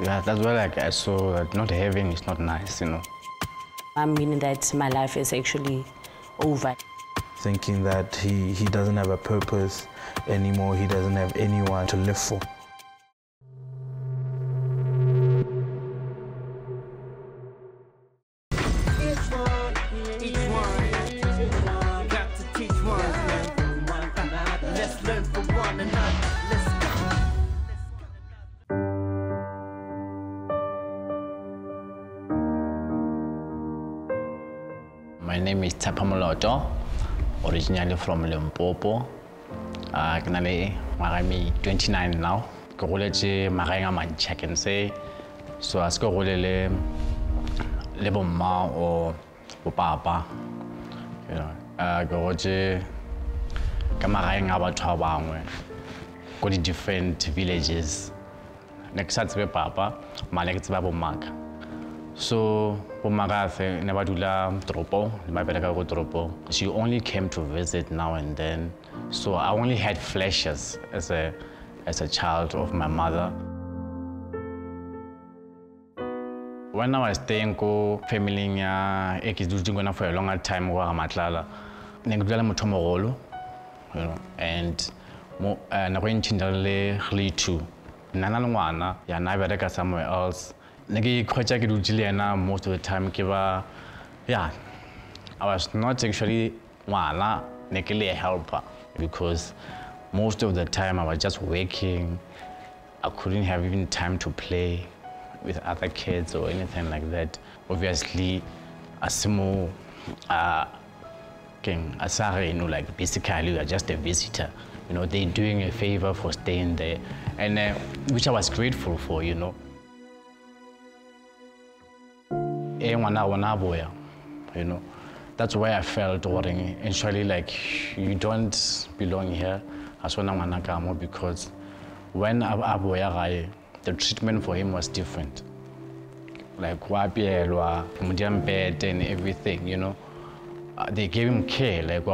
Yeah, that's why like I saw that not having is not nice, you know. I'm meaning that my life is actually over. Thinking that he doesn't have a purpose anymore, he doesn't have anyone to live for. My name is Tshepo, originally from Limpopo. I'm 29 now. I can say so. I go le bomma or papa. You know, go to go to different villages. Next to papa, my next bomma. So, never do tropo. She only came to visit now and then. So I only had flashes as a child of my mother. When I was staying with family, I was doing for a longer time. You know, and I went to somewhere else. Most of the time, yeah, I was not actually a helper because most of the time I was just working. I couldn't have even time to play with other kids or anything like that. Obviously, Asimo, like basically, you are just a visitor. You know, they're doing a favor for staying there, and which I was grateful for, you know. You know, that's why I felt worrying. Actually, like, you don't belong here as well because when the treatment for him was different. Like bed and everything, you know. They gave him care. Like,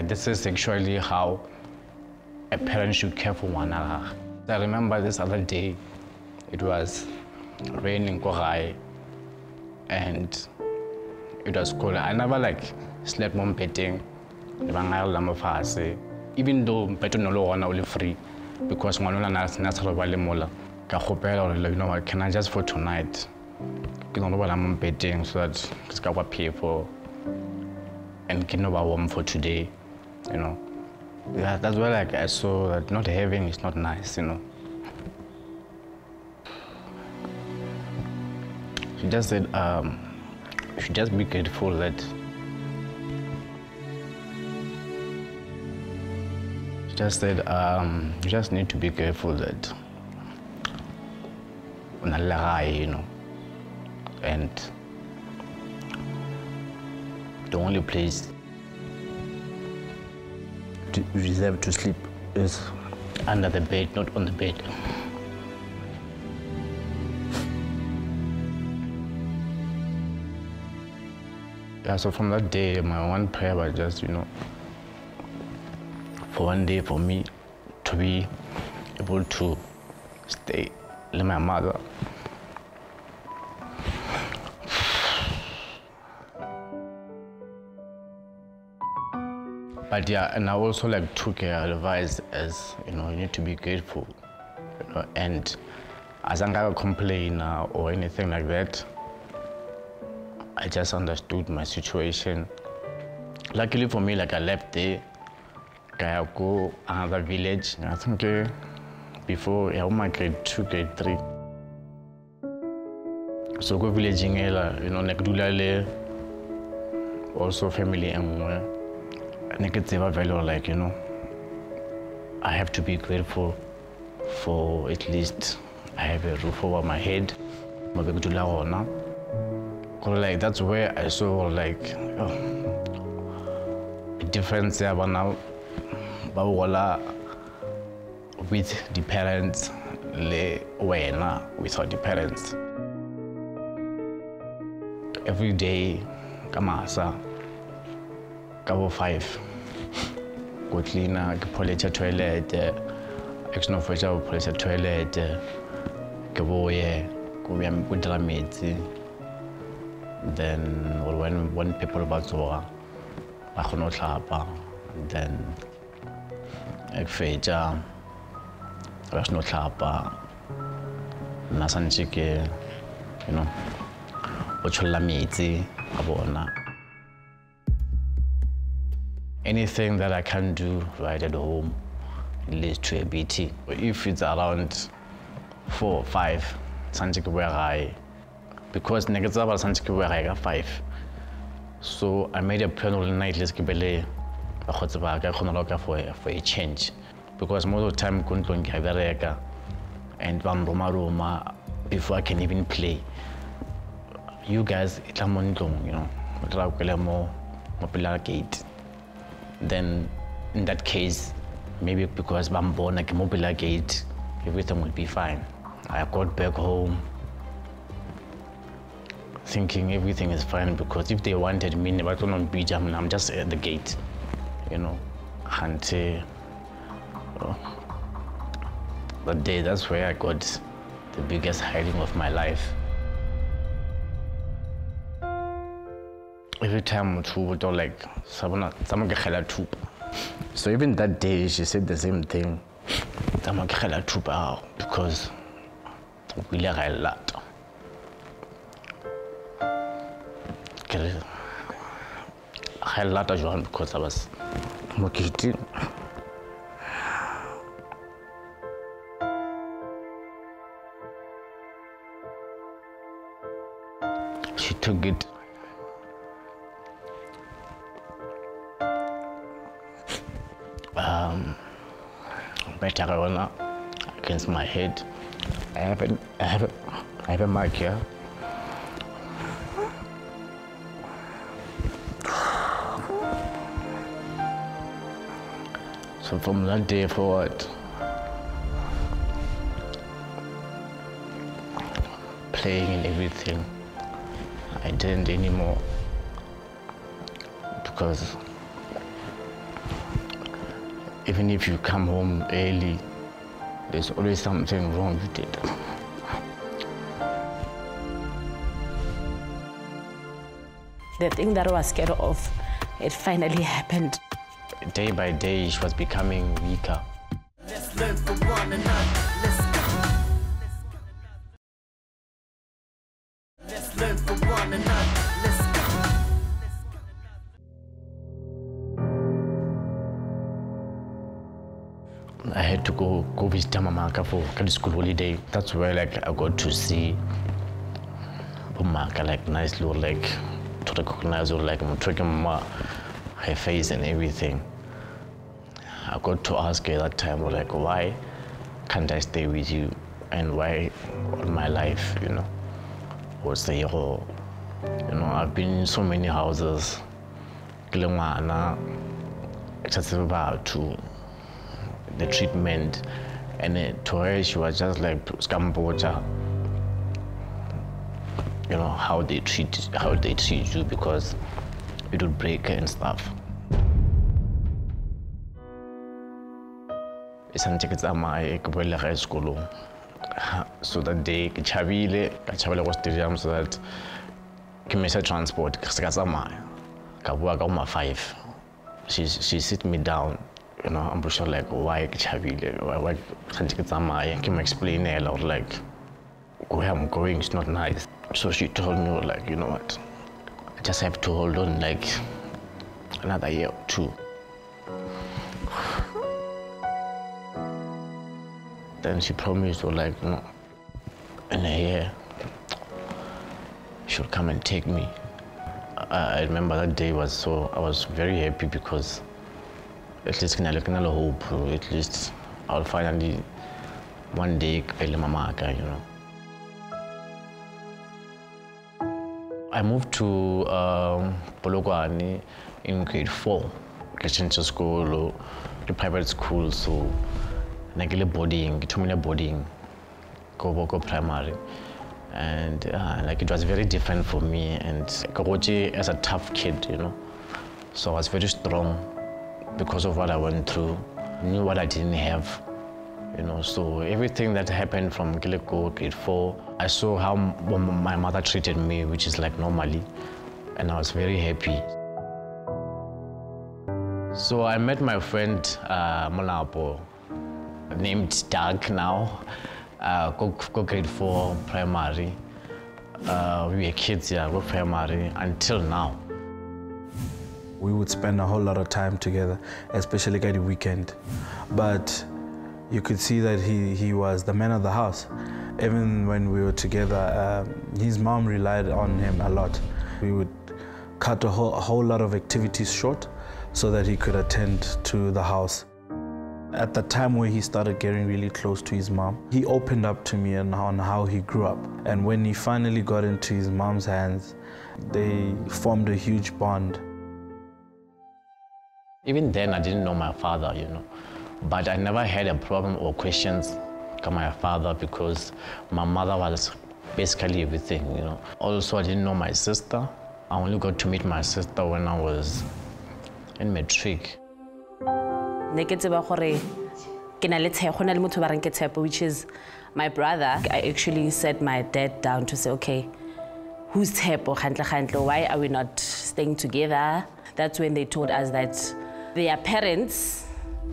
this is actually how a parent should care for one another. I remember this other day, it was raining and it was cold. I never like slept on bedding. Even though bedding no free because you know what, can I just for tonight? I'm bedding so that it's got people and can know warm for today, you know. Yeah, that's why like I saw that not having is not nice, you know. She just said, you should just be grateful that she just said, you just need to be grateful that you know, and the only place you deserve to sleep is under the bed, not on the bed. Yeah, so from that day, my one prayer was just, you know, for one day for me to be able to stay with my mother. But yeah, and I also like took her advice as, you know, you need to be grateful, you know, and as I'm not a complainer or anything like that, I just understood my situation. Luckily for me, like I left there, I go another village. I think before I my grade 2, grade 3. So go village in Ela, you know, Nekdulale, also family and like, you know, I have to be grateful for at least I have a roof over my head. Like that's where I saw like a difference there now with the parents, without the parents. Every day, kamasa, kabo 5, go cleaner, polish toilet, exno polish toilet, ke boye go dira metsi, then when people ba tsoga ba kgona go tlhapa, then ek fetša ba seno tlhapa nna santse ke o tsholola metsi a bona. Anything that I can do right at home leads to a BT. If it's around 4 or 5, santse ke boya gae, because ne ke tsaba santse ke boya gae ka 5. So I made a plan all night, let's keep a for a change. Because most of the time ko ntlong ke bereka and ba roma before I can even play. You guys itla mo ntlong, tla kwela mo pela gate. Then in that case, maybe because bambona ke mo pela gate, everything will be fine. I got back home thinking everything is fine, because if they wanted me, I'm just at the gate, and that day, that's where I got the biggest hiding of my life. Every time she would like someone so even that day she said the same thing, because we like a lot. I had a lot of joy because I was motivated. She took it. Better against my head. I have a mark here. So from that day forward, playing and everything, I didn't anymore, because even if you come home early, there's always something wrong with it. The thing that I was scared of, it finally happened. Day by day, she was becoming weaker. Let's learn from one another. Let's go. Let's learn from one another. Let's go. I had to go visit Mama for the school holiday. That's where I got to see Mama nice little to recognize her, I'm tracking Mama, her face and everything. I got to ask her that time, why can't I stay with you, and why all my life, was the hero. I've been in so many houses. Just about to the treatment, and to her she was just like Scamboja. How they treat you, because it would break and stuff. High school. So that day, Chabile was stadium, so that Kimesa transport, Kabuaka 5. She sit me down, I'm sure why Chabile, why can't you explain it, where I'm going is not nice. So she told me, you know what, I just have to hold on another year or 2. Then she promised, in a year, she'll come and take me. I remember that day I was very happy, because at least I look at hope, at least I'll finally one day tell Mama, I moved to Polokwane in grade 4, Christian school, the private school, so Nagile boarding, 2-minute boarding, go primary, and it was very different for me. And Karochi as a tough kid, so I was very strong because of what I went through. I knew what I didn't have, You know, so everything that happened from grade 4, I saw how my mother treated me, which is like normally, and I was very happy. So I met my friend Molapo, named Doug now, go grade 4 primary. We were kids, yeah, go primary until now. We would spend a whole lot of time together, especially at the weekend. But you could see that he was the man of the house. Even when we were together, his mom relied on him a lot. We would cut a whole lot of activities short so that he could attend to the house. At the time where he started getting really close to his mom, he opened up to me on how he grew up. And when he finally got into his mom's hands, they formed a huge bond. Even then, I didn't know my father, you know, but I never had a problem or questions with my father because my mother was basically everything, you know. Also, I didn't know my sister. I only got to meet my sister when I was in matric. Which is my brother. I actually sat my dad down to say, okay, who's Tshepo? Why are we not staying together? That's when they told us that their parents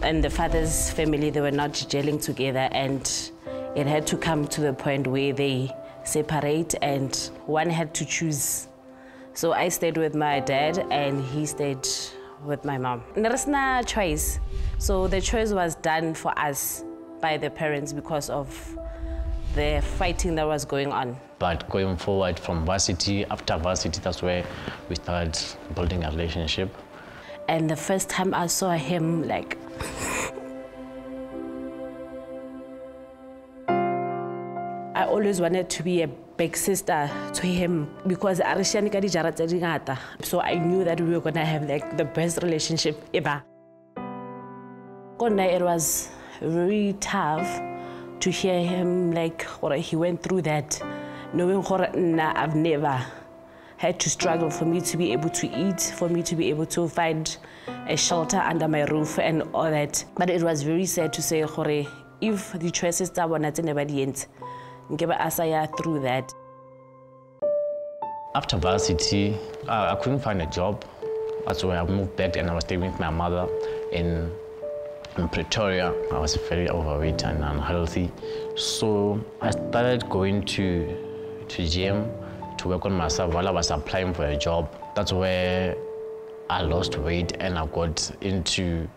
and the father's family, they were not gelling together, and it had to come to the point where they separate and one had to choose. So I stayed with my dad and he stayed with my mom. There is no choice. So the choice was done for us by the parents because of the fighting that was going on. But going forward from varsity, after varsity, that's where we started building a relationship. And the first time I saw him, like, I always wanted to be a big sister to him because so I knew that we were gonna have like the best relationship ever. It was very tough to hear him like he went through that, knowing I've never had to struggle for me to be able to eat, for me to be able to find a shelter under my roof and all that. But it was very sad to say, if the choices that were not anybody else, through that. After varsity, I couldn't find a job. That's why I moved back and I was staying with my mother in Pretoria. I was very overweight and unhealthy. So I started going to gym to work on myself while I was applying for a job. That's where I lost weight and I got into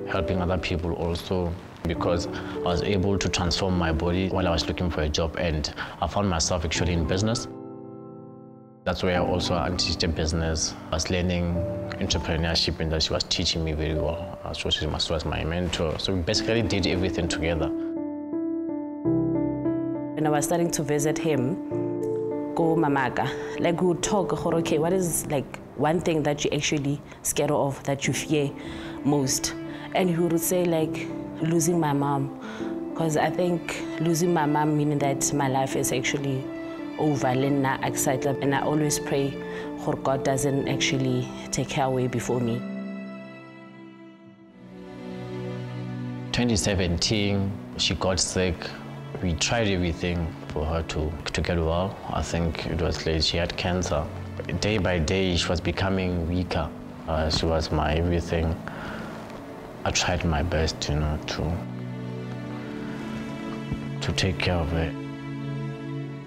helping other people also because I was able to transform my body while I was looking for a job, and I found myself actually in business. That's where I also teach business. I was learning entrepreneurship and that she was teaching me very well. So she was my mentor. So we basically did everything together. When I was starting to visit him, go mamaga, like we would talk, okay, what is like one thing that you're actually scared of, that you fear most? And he would say like losing my mom, because I think losing my mom meaning that my life is actually over, and I always pray God doesn't actually take her away before me. 2017, she got sick. We tried everything for her to get well. I think it was late. She had cancer. Day by day, she was becoming weaker. She was my everything. I tried my best, you know, to take care of her.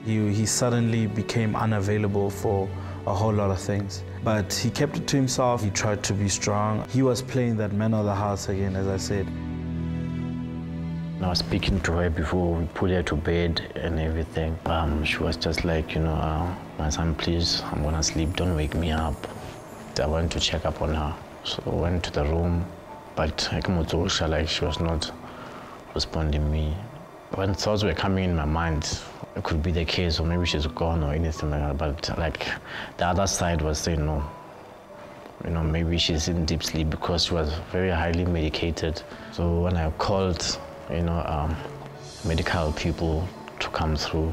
He suddenly became unavailable for a whole lot of things. But he kept it to himself. He tried to be strong. He was playing that man of the house again, as I said. I was speaking to her before we put her to bed and everything. She was just like, you know, my son, please, I'm gonna sleep, don't wake me up. I went to check up on her. So I went to the room, but like she was not responding to me. When thoughts were coming in my mind, it could be the case, or maybe she's gone or anything like that, but like the other side was saying no. You know, maybe she's in deep sleep because she was very highly medicated. So when I called, you know, medical people to come through,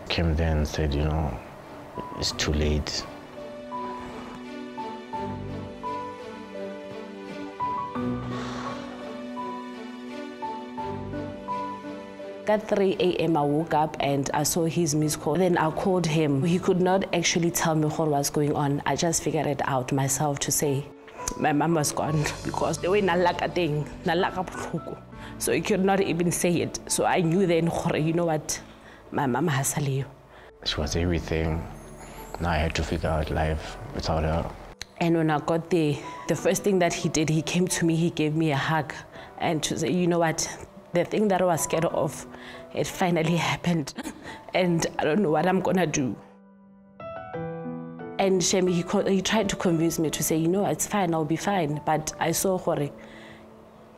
came there and said, you know, it's too late. At 3 a.m. I woke up and I saw his missed call. Then I called him. He could not actually tell me what was going on. I just figured it out myself to say, my mom was gone because the way nalaka thing, nalaka putuku. So he could not even say it. So I knew then, you know what, my mom has a leave. She was everything. Now I had to figure out life without her. And when I got there, the first thing that he did, he came to me, he gave me a hug and to say, you know what, the thing that I was scared of, it finally happened. And I don't know what I'm gonna do. And Shemi, he tried to convince me to say, you know, it's fine, I'll be fine. But I saw Hore,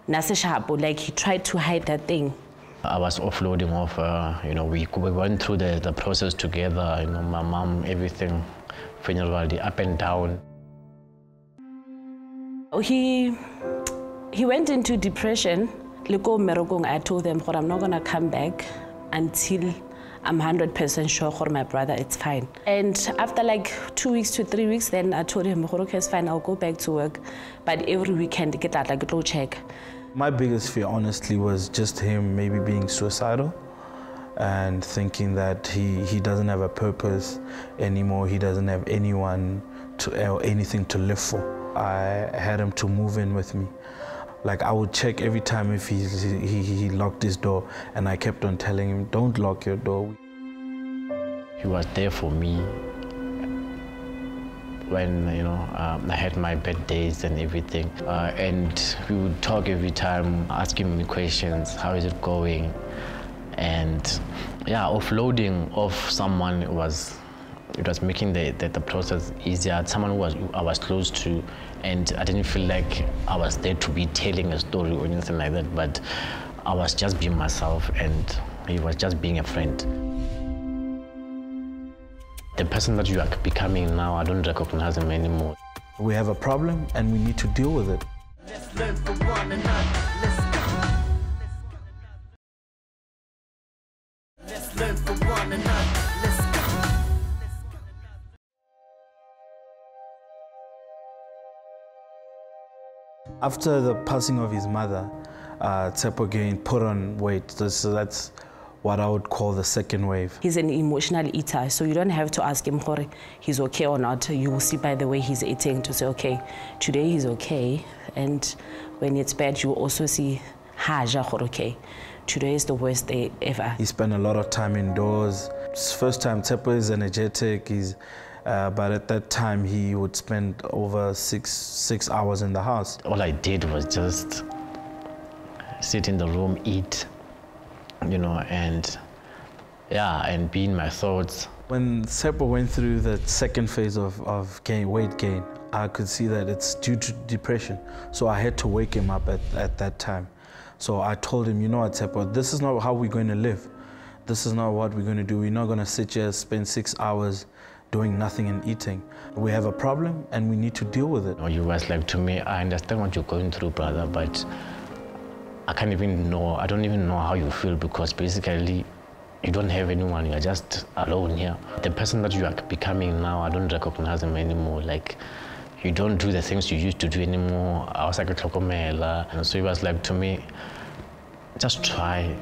Tshepo, like he tried to hide that thing. I was offloading off her, you know, we went through the process together, you know, my mom, everything, funeral, the up and down. He went into depression. I told them, I'm not gonna come back until I'm 100% sure for my brother, it's fine. And after like 2 weeks to 3 weeks, then I told him, okay, it's fine, I'll go back to work. But every weekend, get that, like, go check. My biggest fear, honestly, was just him maybe being suicidal and thinking that he doesn't have a purpose anymore. He doesn't have anyone or anything to live for. I had him to move in with me. Like, I would check every time if he locked his door, and I kept on telling him, don't lock your door. He was there for me when, you know, I had my bad days and everything. And we would talk every time, asking me questions, how is it going? And yeah, offloading off someone it was making the process easier. Someone who I was close to, and I didn't feel like I was there to be telling a story or anything like that, but I was just being myself and he was just being a friend. The person that you are becoming now, I don't recognize him anymore. We have a problem and we need to deal with it. Let's learn from one another. Let's go. Let's learn from one another. Let's go. After the passing of his mother, Tshepo again put on weight. So that's what I would call the second wave. He's an emotional eater, so you don't have to ask him if he's okay or not. You will see by the way he's eating to say, okay, today he's okay. And when it's bad, you will also see, okay, today is the worst day ever. He spent a lot of time indoors. It's first time Tshepo is energetic. But at that time, he would spend over six hours in the house. All I did was just sit in the room, eat, you know, and yeah, and be in my thoughts. When Tshepo went through the second phase of weight gain, I could see that it's due to depression. So I had to wake him up at that time. So I told him, you know what, Tshepo, this is not how we're going to live. This is not what we're going to do. We're not going to sit here, spend 6 hours doing nothing and eating. We have a problem and we need to deal with it. You was like, to me, I understand what you're going through, brother, but I don't even know how you feel, because basically you don't have anyone, you're just alone here. The person that you are becoming now, I don't recognize him anymore. Like, you don't do the things you used to do anymore. I was like a tlokomela. And so he was like, to me, just try.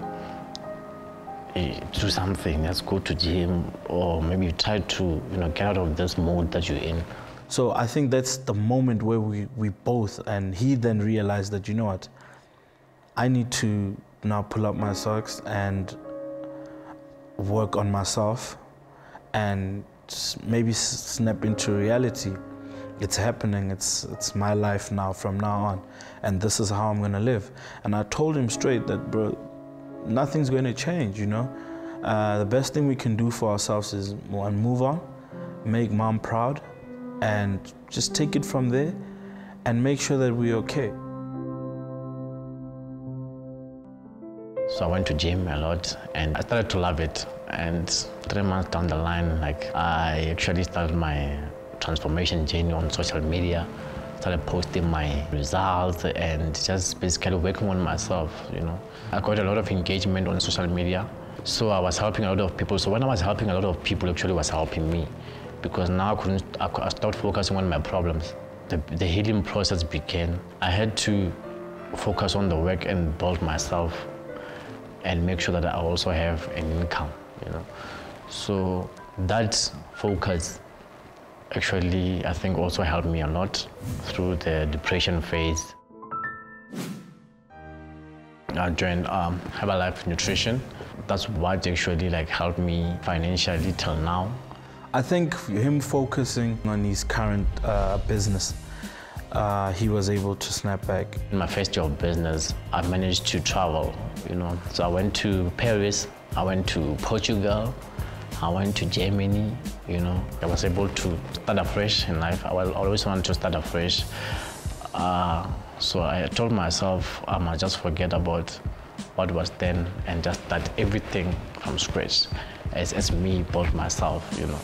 Do something, let's go to gym, or maybe try to, you know, get out of this mode that you're in. So I think that's the moment where we both, and he then realized that, you know what, I need to now pull up my socks and work on myself and maybe snap into reality. It's happening, it's my life now from now on, and this is how I'm gonna live. And I told him straight that, bro, nothing's going to change, you know. The best thing we can do for ourselves is, one, move on, make mom proud, and just take it from there and make sure that we're okay. So I went to gym a lot and I started to love it. And 3 months down the line, like, I actually started my transformation journey on social media. Started posting my results and just basically working on myself, you know. I got a lot of engagement on social media, so I was helping a lot of people. So when I was helping a lot of people, actually was helping me, because now I started focusing on my problems. The healing process began. I had to focus on the work and build myself and make sure that I also have an income, you know. So that focus actually, I think, also helped me a lot through the depression phase. I joined Herbalife Nutrition. That's what actually helped me financially till now. I think him focusing on his current business, he was able to snap back. In my first year of business, I managed to travel, you know. So I went to Paris, I went to Portugal, I went to Germany, you know. I was able to start afresh in life. I always wanted to start afresh. So I told myself I might just forget about what was then and just start everything from scratch as me, both myself, you know.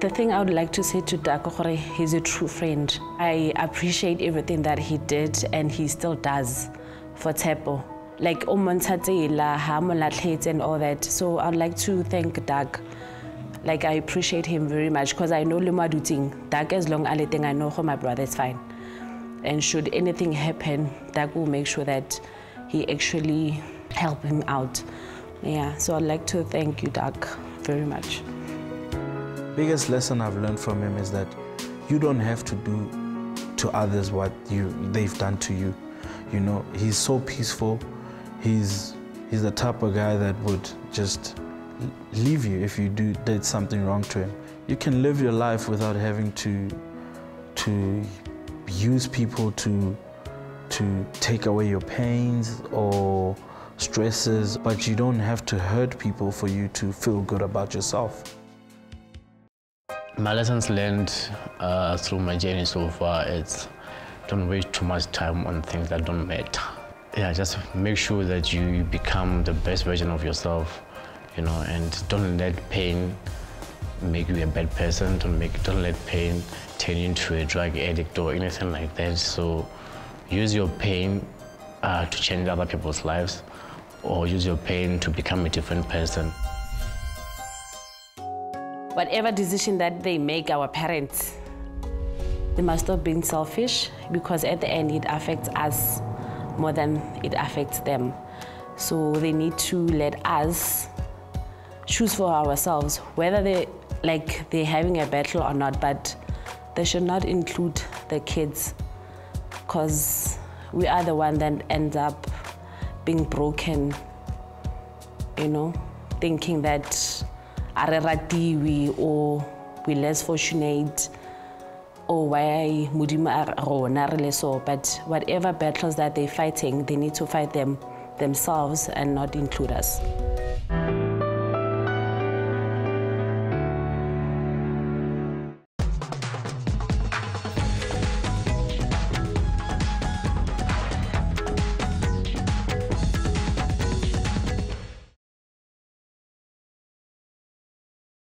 The thing I would like to say to Doug, he's a true friend. I appreciate everything that he did and he still does for Tshepo. Like and all that. So I'd like to thank Doug. Like, I appreciate him very much because I know Doug, as long as I know my brother is fine. And should anything happen, Doug will make sure that he actually help him out. Yeah, so I'd like to thank you, Doug, very much. Biggest lesson I've learned from him is that you don't have to do to others what they've done to you. You know, he's so peaceful. He's the type of guy that would just leave you if you did something wrong to him. You can live your life without having to use people to take away your pains or stresses, but you don't have to hurt people for you to feel good about yourself. My lessons learned through my journey so far is don't waste too much time on things that don't matter. Yeah, just make sure that you become the best version of yourself, you know, and don't let pain make you a bad person. Don't let pain turn you into a drug addict or anything like that. So use your pain to change other people's lives, or use your pain to become a different person. Whatever decision that they make, our parents, they must not be selfish, because at the end it affects us more than it affects them. So they need to let us choose for ourselves, whether they're having a battle or not, but they should not include the kids, because we are the one that ends up being broken, you know, thinking that we or we less fortunate, or why but whatever battles that they're fighting, they need to fight them themselves and not include us.